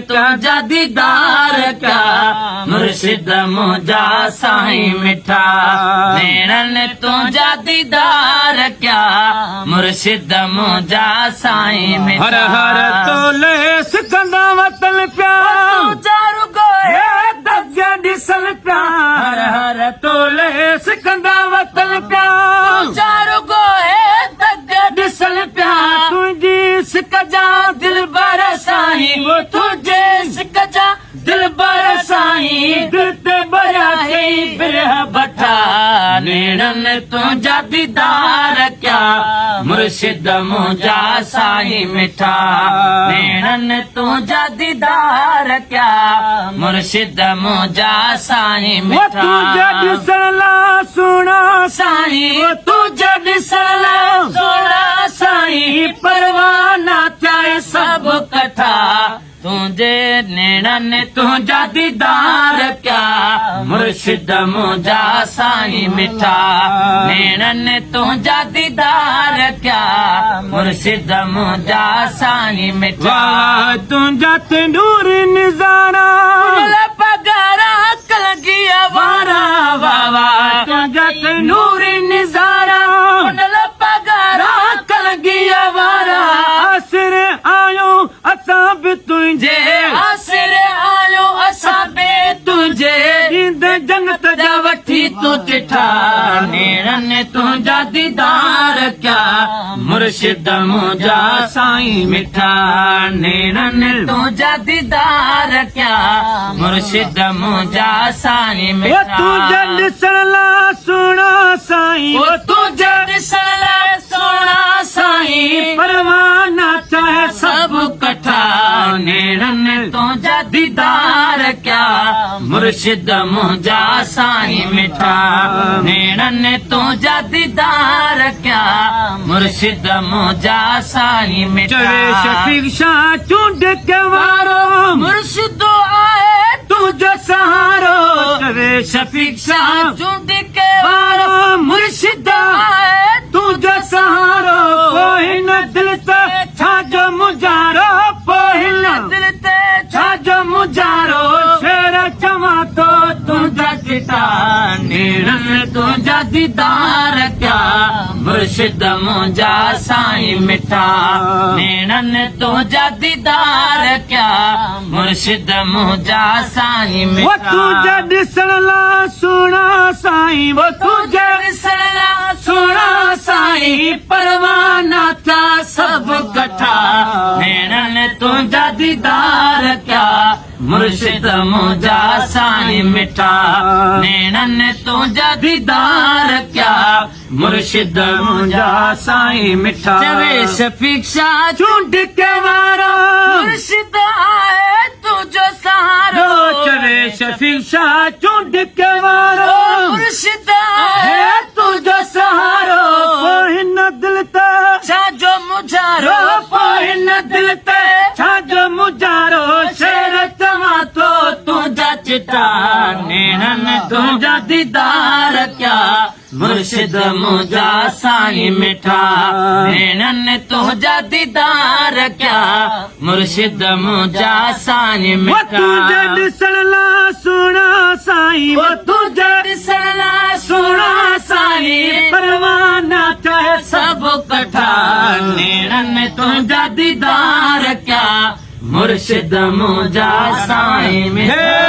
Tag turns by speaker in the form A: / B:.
A: तुझा दीदार क्या मुर्शिद मुझा साईं मिठा नेड़न तुझा दीदार क्या मुर्शिद मुझा साईं मिठा
B: हर हर तोले सिकंदा वतन प्यार
A: चारू गोए
B: दग्गे दिसल प्यार हर हर तोले सिकंदा वतन प्यार
A: चारू गोए दग्गे
B: दिसल प्यार तुझी सिकजा दिल बर साईं वो
A: तुझे सिकजा दिल बर साईं
B: दिल ते बया कई बिरह
A: बठा नेड़न तुझा दीदार क्या मुर्शिद मुझा साईं मिठा नेड़न तुझा दीदार क्या मुर्शिद मुझा साईं
B: वो
A: मिठा
B: तुझे दिसला सुना
A: साईं
B: वो तुझे दिसला
A: सोना साईं परवाना चाहे सब कथा तुझे नेड़न तुझा दीदार क्या मुर्शिद मुझा साईं मिठा नेड़न तुझा दीदार क्या मुर्शिद मुझा साईं मिठा
B: वाह तुझा तंदूर निजारा
A: पगारा कलगिया वारा वावा
B: तुझा तंदूर निजारा
A: पगारा कलगिया वारा
B: असर आयो असां भी तुझे
A: आसिर आयो असां बे तुझे
B: इंद जन्नत
A: जा वठी तू चिठा नेड़न तुझा दीदार क्या मुर्शिद मुझा साईं मिठा नेड़न तुझा दीदार क्या मुर्शिद मुझा साईं
B: वो
A: मिठा
B: तुझे दिसला सुना साईं
A: वो तुझे दिसला सोना साईं
B: परवाना चाहे
A: सब कठा नेड़न तुझा दीदार क्या मुर्शिद मुझा साईं मिठा नेड़न तुझा दीदार क्या मुर्शिद मुझा साईं मिठा
B: चवे शफीक शाह चूंड के वारो
A: मुर्शिद आए
B: तुझे सहारो चवे शफीक शाह
A: चूंड के
B: वारो मुर्शिद
A: आए
B: तुझे सहारो कोई न दिल ते छाजो मुजारो कोई न
A: दिल ते
B: छाजो मुजारो शेर चवा तो तुझा चिटा
A: नेड़न तुझा दीदार क्या मुर्शिद मुझा साईं मिठा नेड़न तुझा दीदार क्या मुर्शिद मुझा साईं
B: वो
A: मिठा
B: तुझे दिसला सुना साईं वो तुझे
A: दिसला
B: सुना
A: साईं परवाना था सब कठा नेड़न तुझा दीदार क्या मुर्शिद मुझा साईं मिठा नेड़न तुझा दीदार क्या मुर्शिद मुझा साईं मिठा चवे शफीक शाह
B: चूंड के वारो
A: मुर्शिद आए तुझो सहारो
B: चवे शफीक शाह चूंड के वारो
A: मुर्शिद
B: है
A: आए
B: तुझो सहारो कोई न दिल ते
A: छाजो मुझारो
B: कोई न दिल ते छाजो मुजारो शेर चवा तो
A: तुझा चिटा नेड़न तुझा दीदार क्या मुर्शिद मुझा साईं मिठा नेड़न तुझा दीदार क्या मुर्शिद मुझा साईं
B: वो
A: मिठा
B: तुझे दिसला सुना साईं वो तुझे
A: दिसला
B: सुना साईं परवाना चाहे
A: सब कठा नेड़न तुझा दीदार क्या मुर्शिद मुझा साईं मिठा